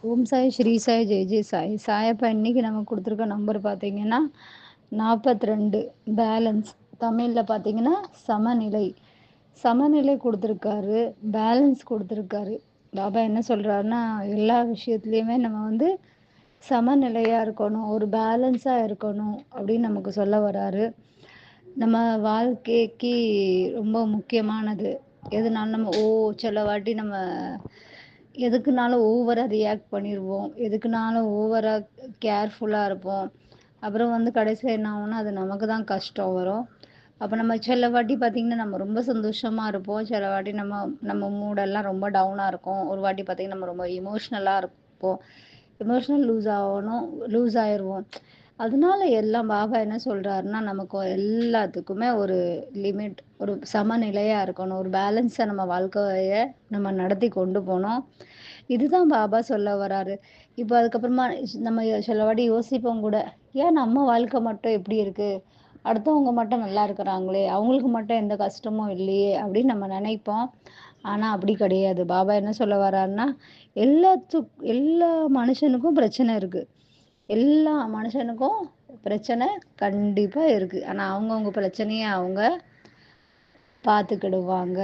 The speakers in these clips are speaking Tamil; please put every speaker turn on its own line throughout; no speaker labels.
ஓம் சாய், ஸ்ரீ சாய், ஜெய் ஜெய் சாய். சாயப்பா இன்னைக்கு நமக்கு கொடுத்துருக்க நம்பர் பார்த்தீங்கன்னா 42 பேலன்ஸ். தமிழில் பார்த்தீங்கன்னா சமநிலை. சமநிலை கொடுத்துருக்காரு, பேலன்ஸ் கொடுத்துருக்காரு. பாபா என்ன சொல்கிறாருன்னா, எல்லா விஷயத்துலையுமே நம்ம வந்து சமநிலையாக இருக்கணும், ஒரு பேலன்ஸாக இருக்கணும் அப்படின்னு நமக்கு சொல்ல வராரு. நம்ம வாழ்க்கைக்கு ரொம்ப முக்கியமானது எதுனாலும் நம்ம சில வாட்டி நம்ம எதுக்குனாலும் ஓவராக ரியாக்ட் பண்ணிடுவோம், எதுக்குனாலும் ஓவராக கேர்ஃபுல்லாக இருப்போம். அப்புறம் வந்து கடைசியில் என்ன ஆகும்னா அது நமக்கு தான் கஷ்டம் வரும். அப்போ நம்ம சில வாட்டி பார்த்திங்கன்னா நம்ம ரொம்ப சந்தோஷமாக இருப்போம், சில வாட்டி நம்ம மூடெல்லாம் ரொம்ப டவுனாக இருக்கும், ஒரு வாட்டி பார்த்திங்கன்னா நம்ம ரொம்ப இமோஷ்னலாக இருப்போம், இமோஷ்னல் லூஸ் ஆயிடுவோம். அதனால எல்லாம் பாபா என்ன சொல்கிறாருன்னா, நமக்கு எல்லாத்துக்குமே ஒரு லிமிட், ஒரு சமநிலையாக இருக்கணும், ஒரு பேலன்ஸை நம்ம வாழ்க்கையை நம்ம நடத்தி கொண்டு போகணும். இதுதான் பாபா சொல்ல வராரு. இப்போ அதுக்கப்புறமா நம்ம சில வாட்டி யோசிப்போம் கூட, ஏன் நம்ம வாழ்க்கை மட்டும் எப்படி இருக்குது, அடுத்தவங்க மட்டும் நல்லா இருக்கிறாங்களே, அவங்களுக்கு மட்டும் எந்த கஷ்டமும் இல்லையே அப்படின்னு நம்ம நினைப்போம். ஆனால் அப்படி கிடையாது. பாபா என்ன சொல்ல வராருன்னா, எல்லா மனுஷனுக்கும் பிரச்சனை இருக்குது, எல்லா மனுஷனுக்கும் பிரச்சனை கண்டிப்பாக இருக்குது. ஆனால் அவங்கவுங்க பிரச்சனையை அவங்க பார்த்துக்கிடுவாங்க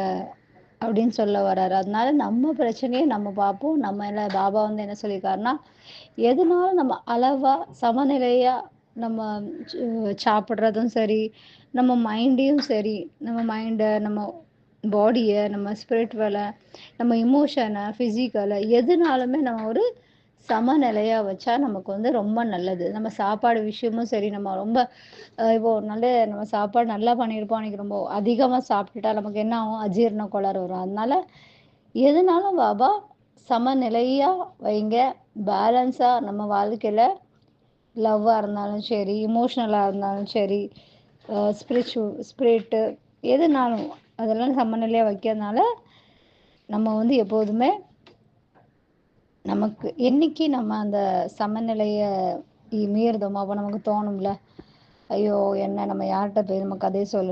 அப்படின்னு சொல்ல வராரு. அதனால நம்ம பிரச்சனையை நம்ம பார்ப்போம். பாபா வந்து என்ன சொல்லியிருக்காருன்னா, எதுனாலும் நம்ம அளவா சமநிலையா நம்ம சாப்பிட்றதும் சரி, நம்ம மைண்டையும் சரி, நம்ம மைண்டை, நம்ம பாடியை, நம்ம ஸ்பிரிச்சுவலை, நம்ம இமோஷனை, ஃபிசிக்கலை, எதுனாலுமே நம்ம ஒரு சமநிலையாக வச்சா நமக்கு வந்து ரொம்ப நல்லது. நம்ம சாப்பாடு விஷயமும் சரி, நம்ம ரொம்ப இப்போ நம்ம சாப்பாடு நல்லா பண்ணியிருப்போம், அன்றைக்கி ரொம்ப அதிகமாக சாப்பிட்டுட்டா நமக்கு என்ன ஆகும், அஜீரண கோளாறு வரும். அதனால எதுனாலும் பாபா சமநிலையாக வைங்க, பேலன்ஸாக நம்ம வாழ்க்கையில் லவ்வாக இருந்தாலும் சரி, இமோஷ்னலாக இருந்தாலும் சரி, ஸ்பிரிட்டு எதுனாலும் அதெல்லாம் சமநிலையாக வைக்கிறதுனால நம்ம வந்து எப்போதுமே நமக்கு என்னைக்கு நம்ம அந்த சமநிலையை மீறுதோமோ அப்போ நமக்கு தோணும்ல, ஐயோ என்ன நம்ம யார்கிட்ட போய் நம்ம கதையை சொல்லணும்,